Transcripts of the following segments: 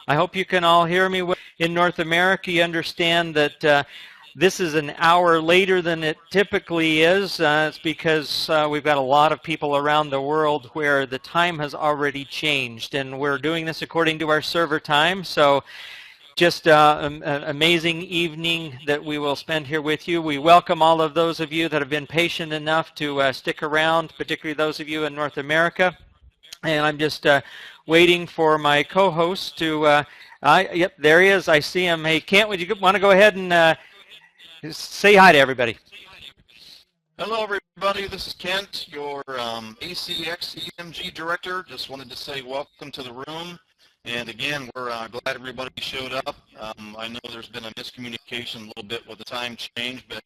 I hope you can all hear me. In North America, you understand that this is an hour later than it typically is. It's because we've got a lot of people around the world where the time has already changed, and we're doing this according to our server time. So just an amazing evening that we will spend here with you. We welcome all of those of you that have been patient enough to stick around, particularly those of you in North America. And I'm just waiting for my co-host to, yep, there he is. I see him. Hey, Kent, would you want to go ahead and say hi to everybody? Hello, everybody. This is Kent, your ACX EMG director. Just wanted to say welcome to the room. And again, we're glad everybody showed up. I know there's been a miscommunication a little bit with the time change, but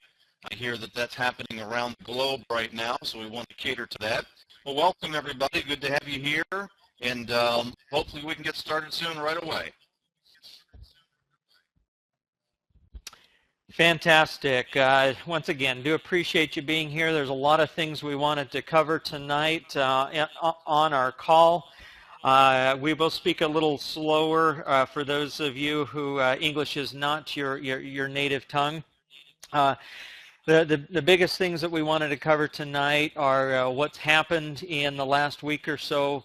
I hear that that's happening around the globe right now, so we want to cater to that. Well, welcome, everybody. Good to have you here, and hopefully we can get started soon right away. Fantastic. Once again, do appreciate you being here. There's a lot of things we wanted to cover tonight on our call. We will speak a little slower for those of you who English is not your native tongue. The biggest things that we wanted to cover tonight are what's happened in the last week or so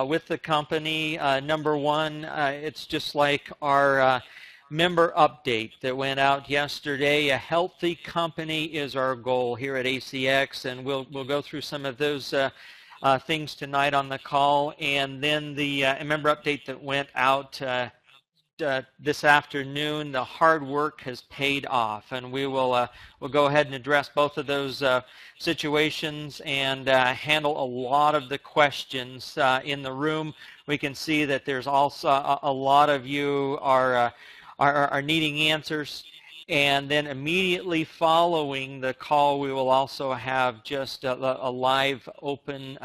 with the company. Number one, it's just like our member update that went out yesterday. A healthy company is our goal here at ACX, and we'll go through some of those things tonight on the call. And then the member update that went out this afternoon. The hard work has paid off, and we'll go ahead and address both of those situations and handle a lot of the questions in the room. We can see that there's also a lot of you are needing answers. And then immediately following the call, we will also have just a live open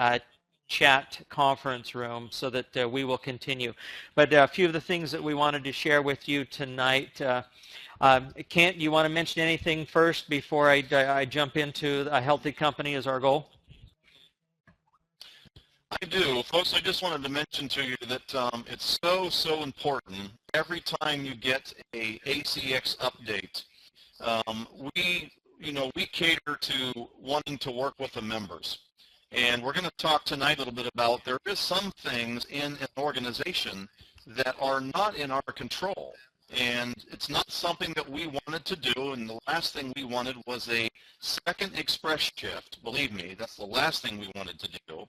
chat conference room so that we will continue. But a few of the things that we wanted to share with you tonight. Kent, you want to mention anything first before I jump into a healthy company as our goal? I do. Folks, I just wanted to mention to you that it's so important every time you get a ACX update. We cater to wanting to work with the members. And we're going to talk tonight a little bit about there is some things in an organization that are not in our control. And it's not something that we wanted to do, and the last thing we wanted was a second Xpress shift. Believe me, that's the last thing we wanted to do.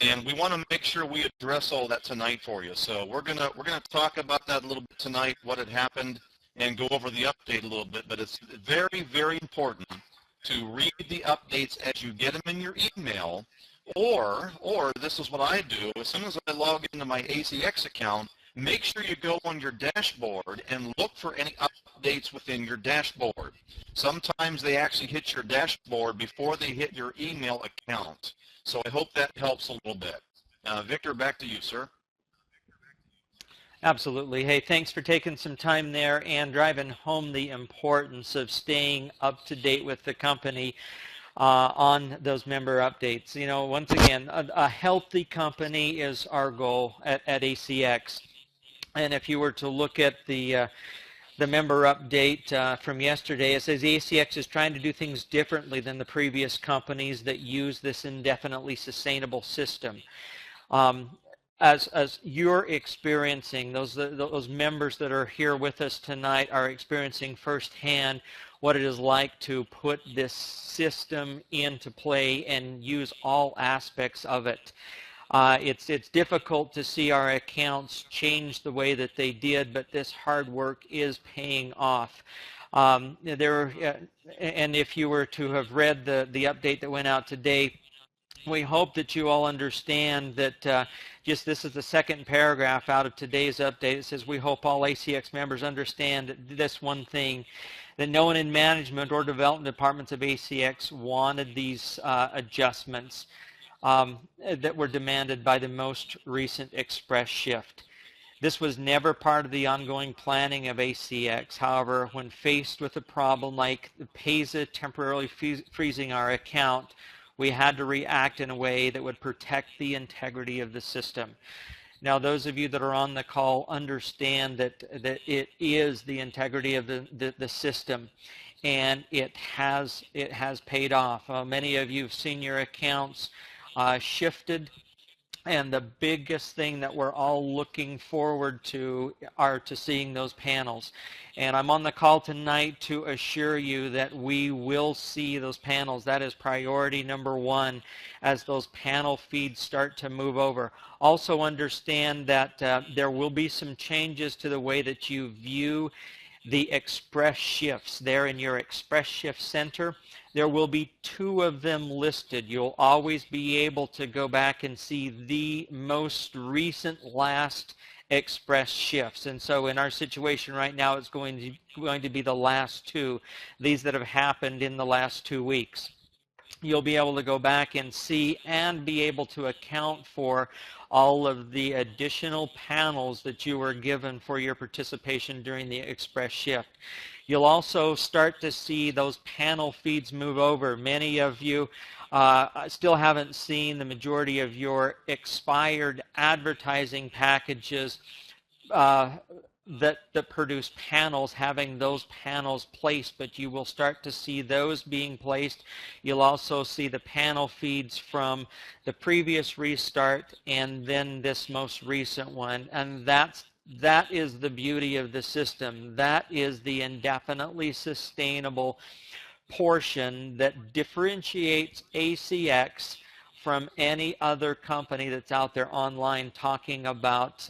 And we want to make sure we address all that tonight for you. So we're gonna talk about that a little bit tonight, what had happened, and go over the update a little bit. But it's very, very important to read the updates as you get them in your email, or this is what I do. As soon as I log into my ACX account, make sure you go on your dashboard and look for any updates within your dashboard. Sometimes they actually hit your dashboard before they hit your email account. So I hope that helps a little bit. Victor, back to you, sir. Absolutely. Hey, thanks for taking some time there and driving home the importance of staying up to date with the company on those member updates. You know, once again, a healthy company is our goal at ACX. And if you were to look at the member update from yesterday, it says ACX is trying to do things differently than the previous companies that use this indefinitely sustainable system. As you're experiencing, those members that are here with us tonight are experiencing firsthand what it is like to put this system into play and use all aspects of it. It's difficult to see our accounts change the way that they did, but this hard work is paying off. And if you were to have read the update that went out today, we hope that you all understand that just this is the second paragraph out of today's update. It says, we hope all ACX members understand this one thing, that no one in management or development departments of ACX wanted these adjustments that were demanded by the most recent Xpress shift. This was never part of the ongoing planning of ACX. However, when faced with a problem like the PESA temporarily freezing our account, we had to react in a way that would protect the integrity of the system. Now, those of you that are on the call understand that it is the integrity of the system, and it has paid off. Many of you have seen your accounts shifted, and the biggest thing that we're all looking forward to are to seeing those panels. And I'm on the call tonight to assure you that we will see those panels. That is priority number one as those panel feeds start to move over. Also understand that there will be some changes to the way that you view the Xpress shifts there in your Xpress shift center. There will be 2 of them listed. You'll always be able to go back and see the most recent last Xpress shifts. And so in our situation right now, it's going to be the last 2, these that have happened in the last 2 weeks. You'll be able to go back and see and be able to account for all of the additional panels that you were given for your participation during the Xpress shift. You'll also start to see those panel feeds move over. Many of you still haven't seen the majority of your expired advertising packages that produce panels, having those panels placed, but you will start to see those being placed. You'll also see the panel feeds from the previous restart and then this most recent one, and that is the beauty of the system. That is the indefinitely sustainable portion that differentiates ACX from any other company that's out there online talking about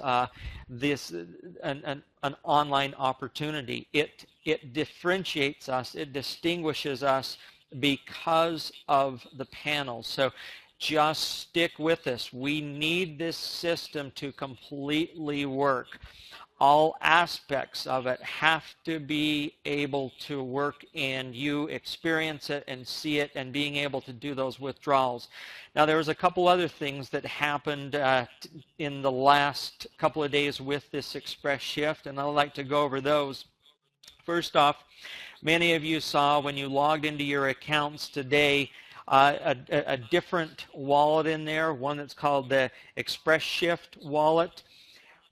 an online opportunity. It differentiates us, it distinguishes us because of the panels. So just stick with us. We need this system to completely work. All aspects of it have to be able to work, and you experience it and see it and being able to do those withdrawals. Now, there was a couple other things that happened in the last couple of days with this Xpress shift, and I'd like to go over those. First off, many of you saw when you logged into your accounts today a different wallet in there, one that's called the Xpress Shift wallet.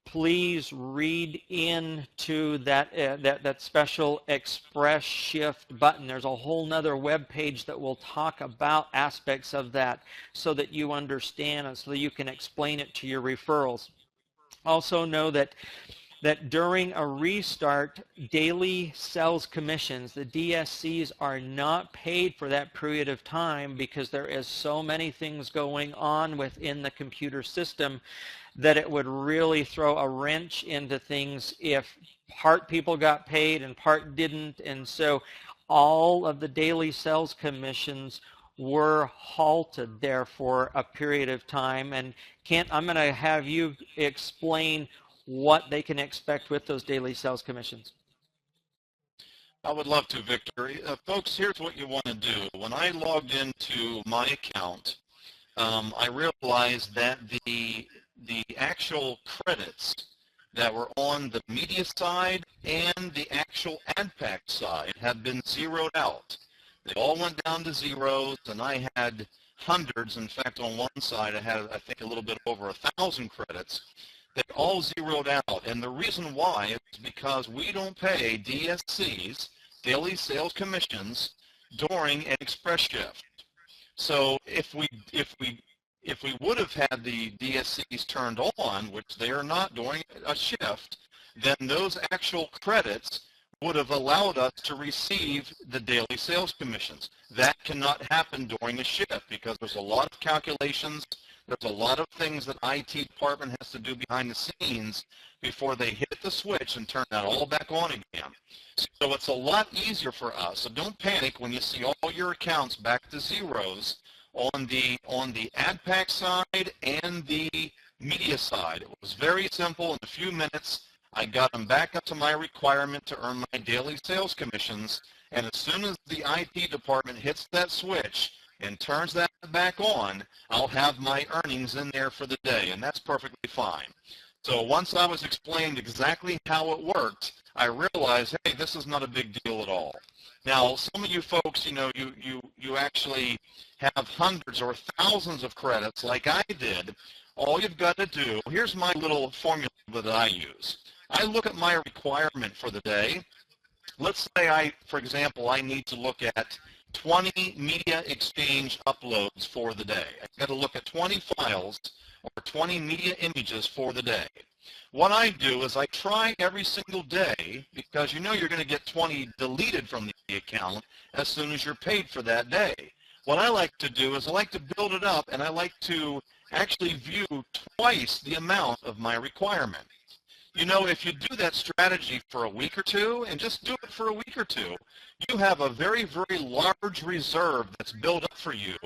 Please read into that special Xpress Shift button. There's a whole nother web page that will talk about aspects of that so that you understand and so that you can explain it to your referrals. Also know that during a restart, daily sales commissions, the DSCs, are not paid for that period of time because there is so many things going on within the computer system that it would really throw a wrench into things if part people got paid and part didn't. And so all of the daily sales commissions were halted there for a period of time. And Kent, I'm going to have you explain what they can expect with those daily sales commissions. I would love to, Victor. Folks, here's what you want to do. When I logged into my account, I realized that the actual credits that were on the media side and the actual ad pack side have been zeroed out. They all went down to zeros, and I had hundreds. In fact, on one side I had, I think, a little bit over 1,000 credits. They all zeroed out, and the reason why is because we don't pay DSCs, daily sales commissions, during an Xpress shift. So if we would have had the DSCs turned on, which they are not during a shift, then those actual credits would have allowed us to receive the daily sales commissions. That cannot happen during a shift because there's a lot of calculations, there's a lot of things that IT department has to do behind the scenes before they hit the switch and turn that all back on again. So it's a lot easier for us. So don't panic when you see all your accounts back to zeros on the ad pack side and the media side. It was very simple. In a few minutes, I got them back up to my requirement to earn my daily sales commissions. And as soon as the IT department hits that switch and turns that back on, I'll have my earnings in there for the day, and that's perfectly fine. So once I was explained exactly how it worked, I realized, hey, this is not a big deal at all. Now, some of you folks, you actually have hundreds or thousands of credits like I did all you've got to do, here's my little formula that I use. I look at my requirement for the day. Let's say for example, I need to look at 20 media exchange uploads for the day. I've got to look at 20 files or 20 media images for the day. What I do is I try every single day, because you know you're going to get 20 deleted from the account as soon as you're paid for that day. What I like to do is I like to build it up, and I like to actually view twice the amount of my requirement. You know, if you do that strategy for a week or two, and just do it for a week or two, you have a very, very large reserve that's built up for you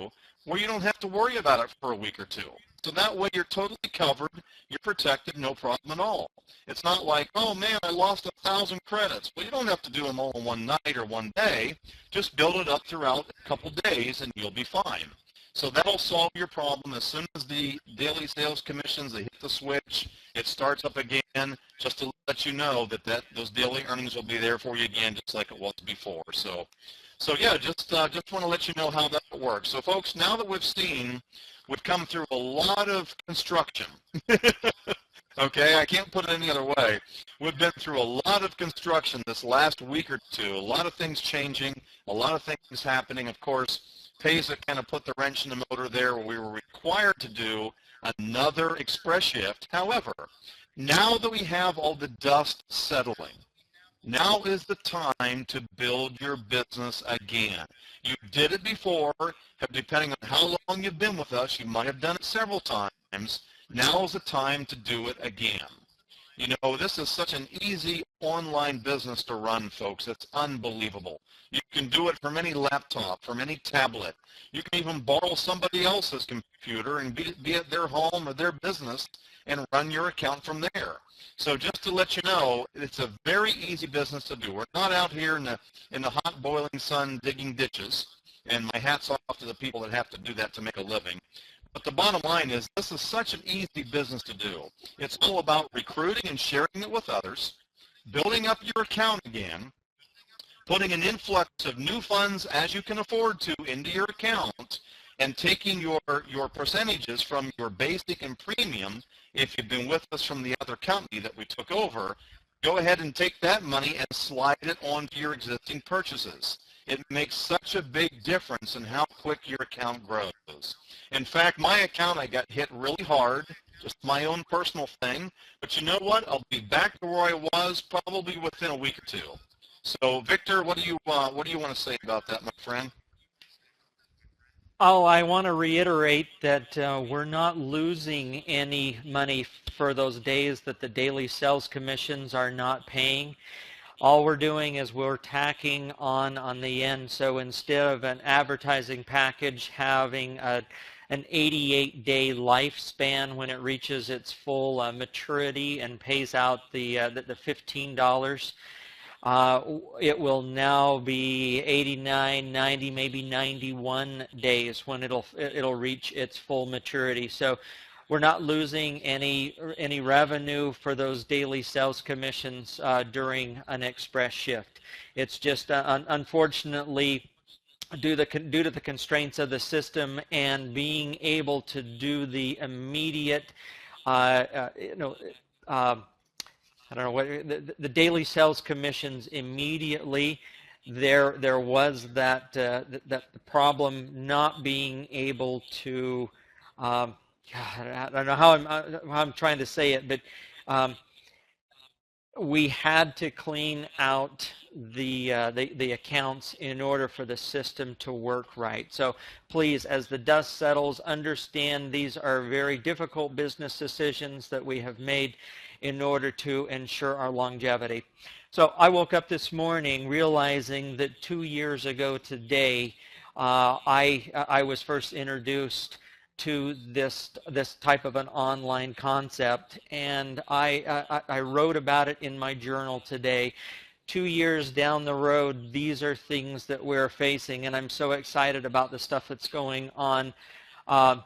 where you don't have to worry about it for a week or two. So that way you're totally covered, you're protected, no problem at all. It's not like, oh man, I lost 1,000 credits. Well, you don't have to do them all in one night or one day. Just build it up throughout a couple days and you'll be fine. So that'll solve your problem. As soon as the daily sales commissions, they hit the switch, it starts up again, just to let you know that those daily earnings will be there for you again, just like it was before. So yeah, just want to let you know how that works. So folks, now that we've come through a lot of construction. Okay, I can't put it any other way. We've been through a lot of construction this last week or two, a lot of things changing, a lot of things happening. Of course, PESA kind of put the wrench in the motor there where we were required to do another Xpress shift. However, now that we have all the dust settling, now is the time to build your business again. You did it before. Depending on how long you've been with us, you might have done it several times. Now is the time to do it again. You know, this is such an easy online business to run, folks. It's unbelievable. You can do it from any laptop, from any tablet. You can even borrow somebody else's computer and be at their home or their business and run your account from there. So just to let you know, it's a very easy business to do. We're not out here in the hot boiling sun digging ditches, and my hat's off to the people that have to do that to make a living. But the bottom line is this is such an easy business to do. It's all about recruiting and sharing it with others, building up your account again, putting an influx of new funds as you can afford to into your account, and taking your percentages from your basic and premium. If you've been with us from the other company that we took over, go ahead and take that money and slide it onto your existing purchases. It makes such a big difference in how quick your account grows. In fact, my account, I got hit really hard, just my own personal thing. But you know what? I'll be back to where I was probably within a week or two. So, Victor, what do you want to say about that, my friend? Oh, I want to reiterate that we're not losing any money for those days that the daily sales commissions are not paying. All we're doing is we're tacking on the end. So instead of an advertising package having an 88-day lifespan when it reaches its full maturity and pays out the $15, it will now be 89, 90, maybe 91 days when it'll reach its full maturity. So we're not losing any revenue for those daily sales commissions during an Xpress shift. It's just unfortunately due to the constraints of the system and being able to do the immediate I don't know what the daily sales commissions immediately. There was that problem not being able to. God, I don't know how I'm trying to say it, but we had to clean out the accounts in order for the system to work right. So please, as the dust settles, understand these are very difficult business decisions that we have made in order to ensure our longevity. So I woke up this morning realizing that 2 years ago today, I was first introduced to this type of an online concept, and I wrote about it in my journal today. 2 years down the road, these are things that we're facing, and I'm so excited about the stuff that's going on and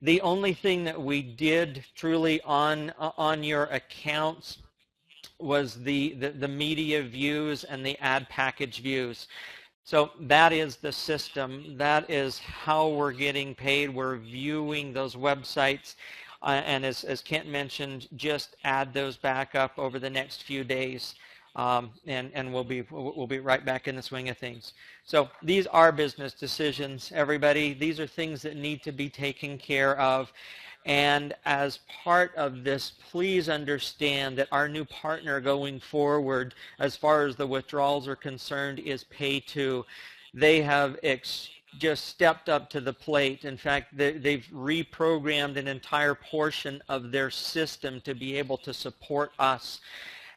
the only thing that we did truly on your accounts was the media views and the ad package views. So that is the system. That is how we're getting paid. We're viewing those websites. And as Kent mentioned, just add those back up over the next few days. And we'll be right back in the swing of things. So these are business decisions, everybody. These are things that need to be taken care of. And as part of this, please understand that our new partner going forward, as far as the withdrawals are concerned, is Pay2. They have just stepped up to the plate. In fact, they've reprogrammed an entire portion of their system to be able to support us.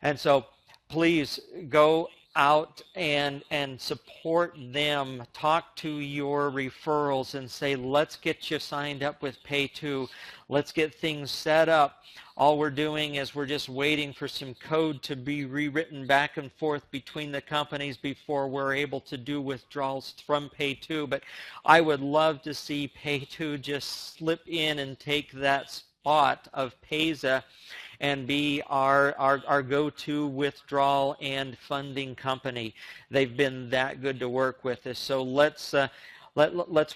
And so please go out and support them. Talk to your referrals and say, let's get you signed up with Pay2. Let's get things set up. All we're doing is we're just waiting for some code to be rewritten back and forth between the companies before we're able to do withdrawals from Pay2. But I would love to see Pay2 just slip in and take that spot of Payza and be our go-to withdrawal and funding company. They've been that good to work with us. So let's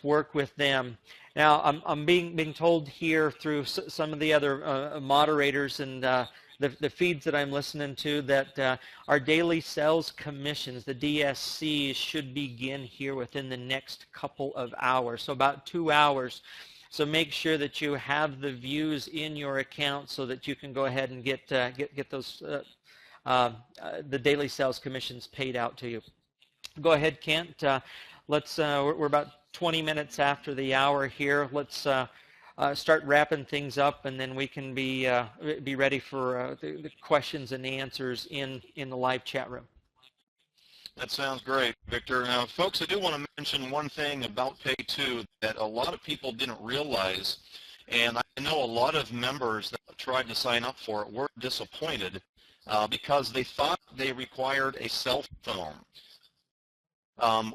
work with them. Now I'm being told here through some of the other moderators and the feeds that I'm listening to that our daily sales commissions, the DSCs, should begin here within the next couple of hours. So about 2 hours. So make sure that you have the views in your account so that you can go ahead and get those the daily sales commissions paid out to you. Go ahead, Kent. We're about 20 minutes after the hour here. Let's start wrapping things up, and then we can be ready for the questions and answers in the live chat room. That sounds great, Victor. Now, folks, I do want to mention one thing about Pay2 that a lot of people didn't realize, and I know a lot of members that tried to sign up for it were disappointed because they thought they required a cell phone.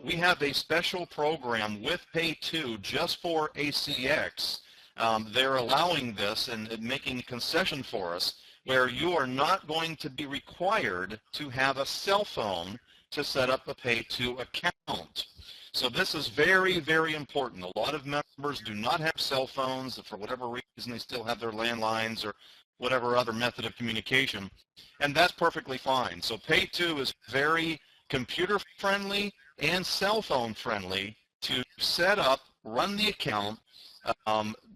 We have a special program with Pay2 just for ACX. They're allowing this and making a concession for us where you are not going to be required to have a cell phone to set up a Pay2 account. So this is very, very important. A lot of members do not have cell phones. For whatever reason, they still have their landlines or whatever other method of communication, and that's perfectly fine. So Pay2 is very computer friendly and cell phone friendly to set up, run the account,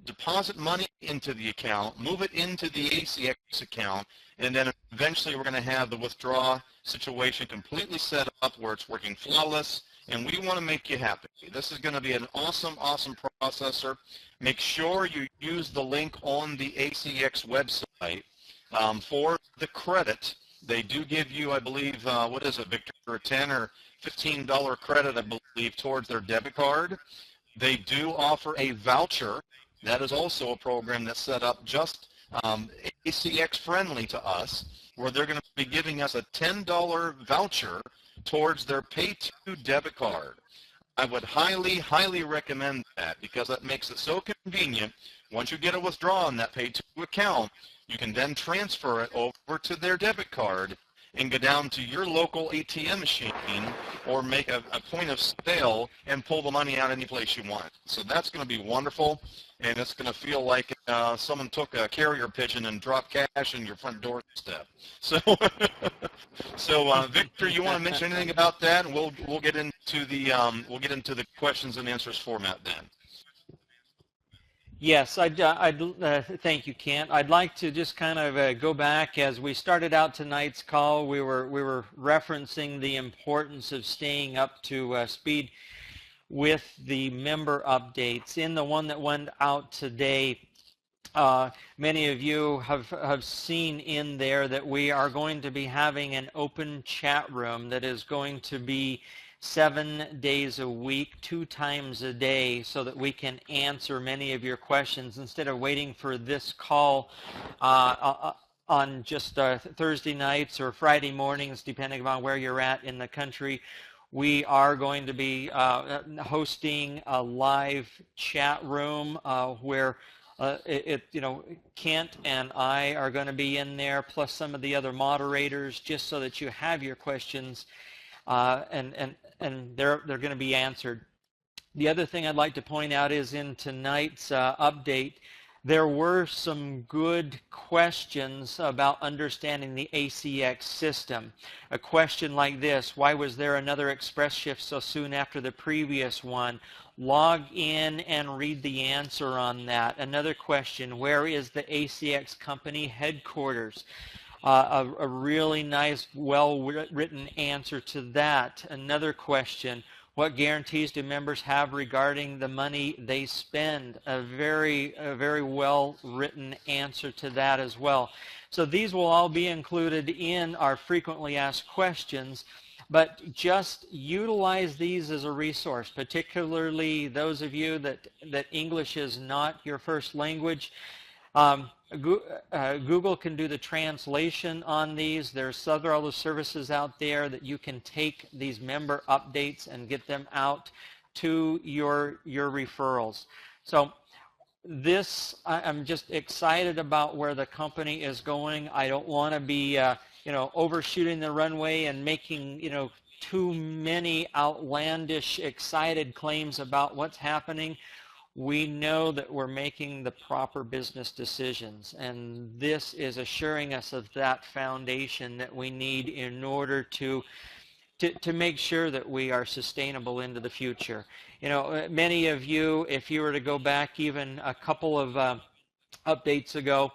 deposit money into the account, move it into the ACX account, and then eventually we're going to have the withdraw situation completely set up where it's working flawless, and we want to make you happy. This is going to be an awesome, awesome processor. Make sure you use the link on the ACX website for the credit. They do give you, I believe, what is it, Victor, a $10 or $15 credit, I believe, towards their debit card. They do offer a voucher. That is also a program that's set up just ACX friendly to us, where they're going to be giving us a $10 voucher towards their Pay2 debit card. I would highly, highly recommend that because that makes it so convenient. Once you get a withdrawal on that Pay2 account, you can then transfer it over to their debit card and go down to your local ATM machine or make a point of sale and pull the money out any place you want. So that's going to be wonderful, and it's going to feel like someone took a carrier pigeon and dropped cash in your front doorstep. So, Victor, you want to mention anything about that? And we'll get into the questions and answers format then. Yes, thank you, Kent. I'd like to just kind of go back. As we started out tonight's call, we were referencing the importance of staying up to speed with the member updates. In the one that went out today, many of you have seen in there that we are going to be having an open chat room that is going to be 7 days a week, 2 times a day, so that we can answer many of your questions instead of waiting for this call on just Thursday nights or Friday mornings, depending on where you're at in the country. We are going to be hosting a live chat room where Kent and I are going to be in there, plus some of the other moderators, just so that you have your questions and they're going to be answered. The other thing I'd like to point out is in tonight's update, there were some good questions about understanding the ACX system. A question like this: why was there another Xpress shift so soon after the previous one? Log in and read the answer on that. Another question: where is the ACX company headquarters? A really nice, well-written answer to that. Another question: what guarantees do members have regarding the money they spend? A very well-written answer to that as well. So these will all be included in our frequently asked questions, but just utilize these as a resource, particularly those of you that English is not your first language. Google can do the translation on these. There's several other services out there that you can take these member updates and get them out to your referrals. So I'm just excited about where the company is going. I don't want to be overshooting the runway and making too many outlandish excited claims about what's happening. We know that we're making the proper business decisions, and this is assuring us of that foundation that we need in order to make sure that we are sustainable into the future. Many of you, if you were to go back even a couple of updates ago,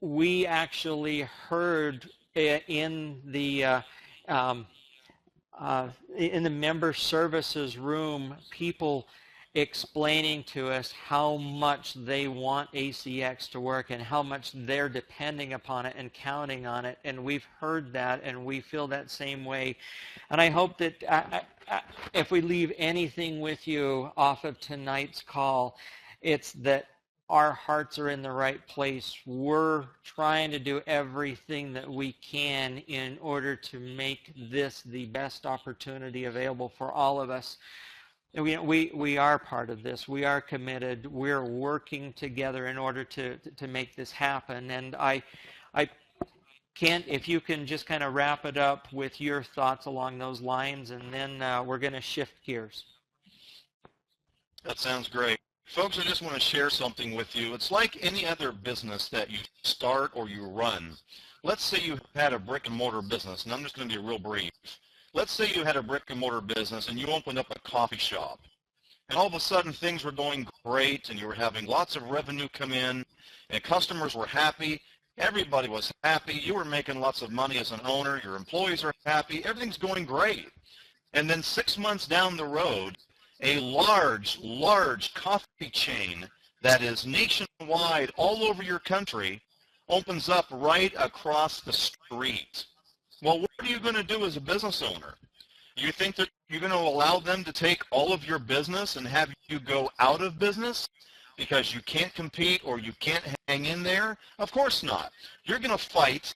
we actually heard in the member services room people explaining to us how much they want ACX to work and how much they're depending upon it and counting on it, and we've heard that and we feel that same way. And I hope that if we leave anything with you off of tonight's call, it's that our hearts are in the right place. We're trying to do everything that we can in order to make this the best opportunity available for all of us. We are part of this. We are committed. We're working together in order to make this happen. And I can't, if you can just kind of wrap it up with your thoughts along those lines, and then we're going to shift gears. That sounds great. Folks, I just want to share something with you. It's like any other business that you start or you run. Let's say you had a brick and mortar business, and I'm just going to be real brief. Let's say you had a brick and mortar business and you opened up a coffee shop, and all of a sudden things were going great and you were having lots of revenue come in and customers were happy. Everybody was happy. You were making lots of money as an owner. Your employees are happy. Everything's going great. And then 6 months down the road, a large coffee chain that is nationwide all over your country opens up right across the street. Well, what are you going to do as a business owner? You think that you're going to allow them to take all of your business and have you go out of business because you can't compete or you can't hang in there? Of course not. You're going to fight,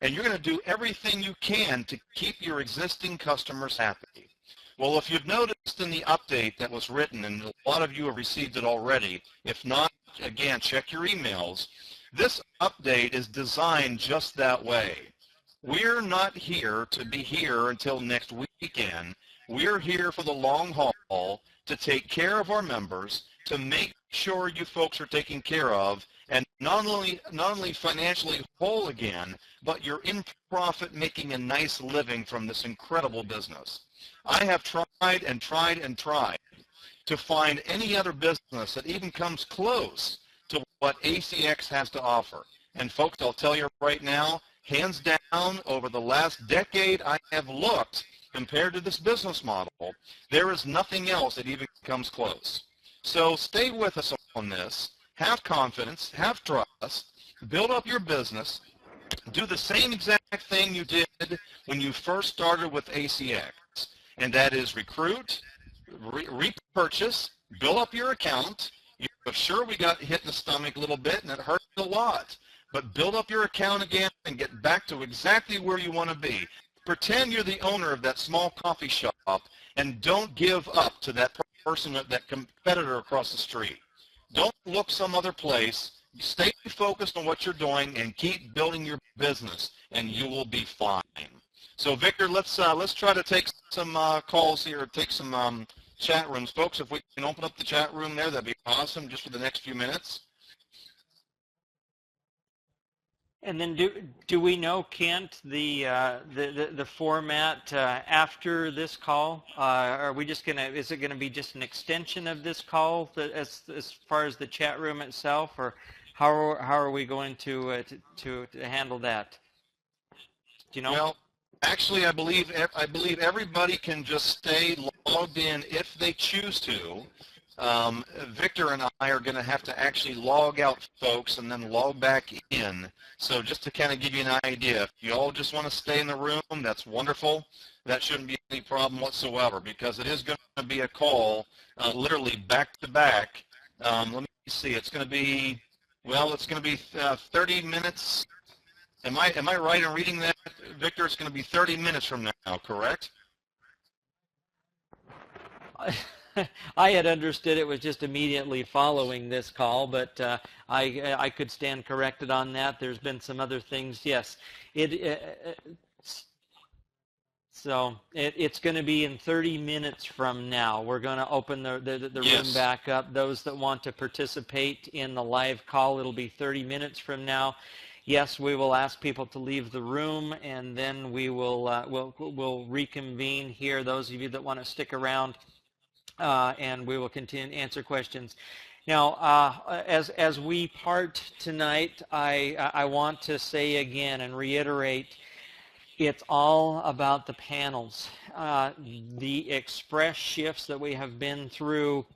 and you're going to do everything you can to keep your existing customers happy. Well, if you've noticed in the update that was written, and a lot of you have received it already, if not, again, check your emails. This update is designed just that way. We're not here to be here until next weekend. We're here for the long haul to take care of our members, to make sure you folks are taken care of, and not only financially whole again, but you're in profit making a nice living from this incredible business. I have tried and tried and tried to find any other business that even comes close to what ACX has to offer. And folks, I'll tell you right now, hands down, over the last decade I have looked, compared to this business model, there is nothing else that even comes close. So stay with us on this. Have confidence, have trust, build up your business, do the same exact thing you did when you first started with ACX, and that is recruit, repurchase, build up your account. You're sure we got hit in the stomach a little bit and it hurt a lot. But build up your account again and get back to exactly where you want to be. Pretend you're the owner of that small coffee shop and don't give up to that person, that competitor across the street. Don't look some other place. Stay focused on what you're doing and keep building your business, and you will be fine. So Victor, let's try to take some calls here, take some chat rooms. Folks, if we can open up the chat room there, that'd be awesome, just for the next few minutes. And then do we know, Kent, the format after this call? Are we just gonna? Is it gonna be just an extension of this call as far as the chat room itself, or how are we going to handle that? Do you know? Well, actually, I believe everybody can just stay logged in if they choose to. Victor and I are going to have to actually log out, folks, and then log back in. So just to kind of give you an idea, if you all just want to stay in the room, that's wonderful. That shouldn't be any problem whatsoever, because it is going to be a call literally back to back. Let me see. It's going to be, well, it's going to be 30 minutes. Am I right in reading that, Victor? It's going to be 30 minutes from now, correct? I had understood it was just immediately following this call, but I could stand corrected on that. There's been some other things. Yes, so it's going to be in 30 minutes from now. We're going to open the room back up. Those that want to participate in the live call, it'll be 30 minutes from now. Yes, we will ask people to leave the room, and then we will we'll reconvene here. Those of you that want to stick around. And we will continue to answer questions. Now, as we part tonight, I want to say again and reiterate, it's all about the panels. The Xpress shifts that we have been through,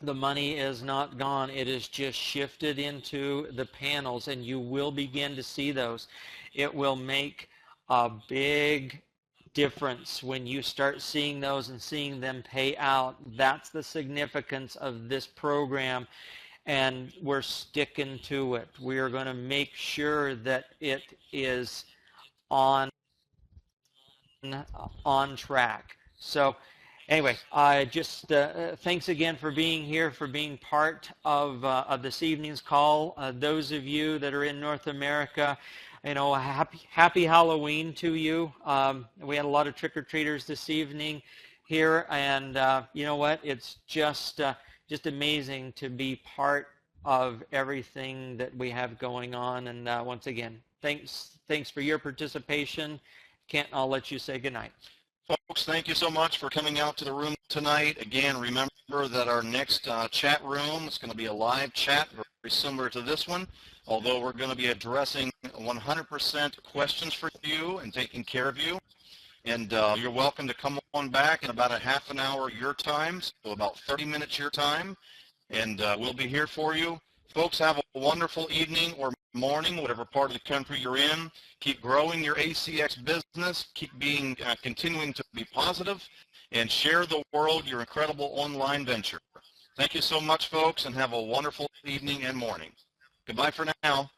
the money is not gone. It is just shifted into the panels, and you will begin to see those. It will make a big difference when you start seeing those and seeing them pay out. That's the significance of this program, and we're sticking to it. We are going to make sure that it is on track. So anyway, I just thanks again for being here, for being part of this evening's call. Those of you that are in North America, you know, happy Halloween to you. We had a lot of trick-or-treaters this evening here, and you know what? It's just amazing to be part of everything that we have going on. And once again, thanks for your participation. Kent, I'll let you say goodnight. Folks, thank you so much for coming out to the room tonight. Again, remember that our next chat room is going to be a live chat, very similar to this one, although we're going to be addressing 100% questions for you and taking care of you. And you're welcome to come on back in about a half an hour your time, so about 30 minutes your time, and we'll be here for you. Folks, have a wonderful evening or morning, whatever part of the country you're in. Keep growing your ACX business. Keep being continuing to be positive, and share the world your incredible online venture. Thank you so much, folks, and have a wonderful evening and morning. Goodbye for now.